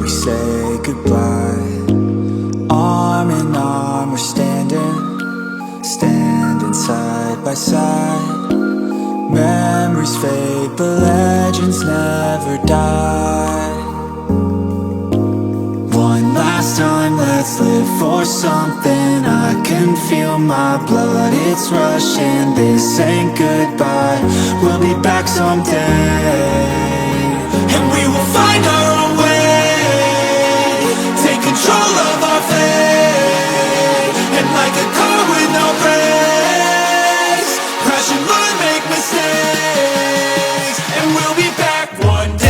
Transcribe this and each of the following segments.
we say goodbye. Arm in arm we're standing side by side. Memories fade but legends never die. One last time, let's live for something. I can feel my blood, it's rushing. This ain't goodbye, we'll be back someday. And we will find our own way, take control of our fate. And like a car with no brakes, crash and learn, make mistakes. And we'll be back one day.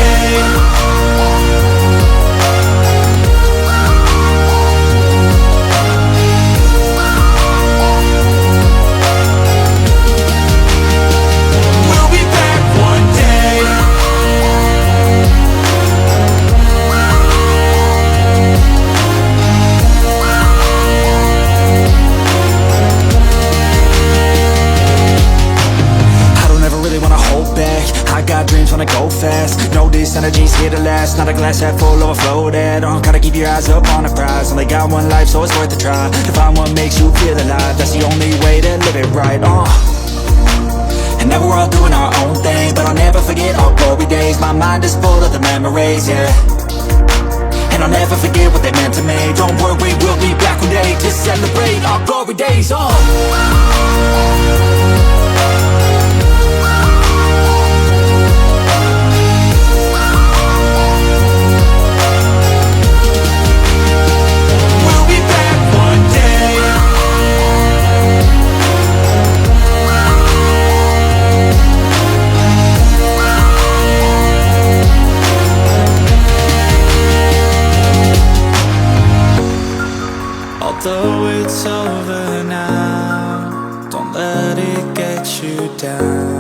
I got dreams, wanna go fast. Know this energy's here to last. Not a glass half full, overflow that. Gotta keep your eyes up on the prize. Only got one life, so it's worth a try. To find what makes you feel alive, that's the only way to live it right. And now we're all doing our own thing, but I'll never forget our glory days. My mind is full of the memories, yeah. And I'll never forget what they meant to me. Don't worry, we'll be back one day to celebrate our glory days, Although it's over now, don't let it get you down.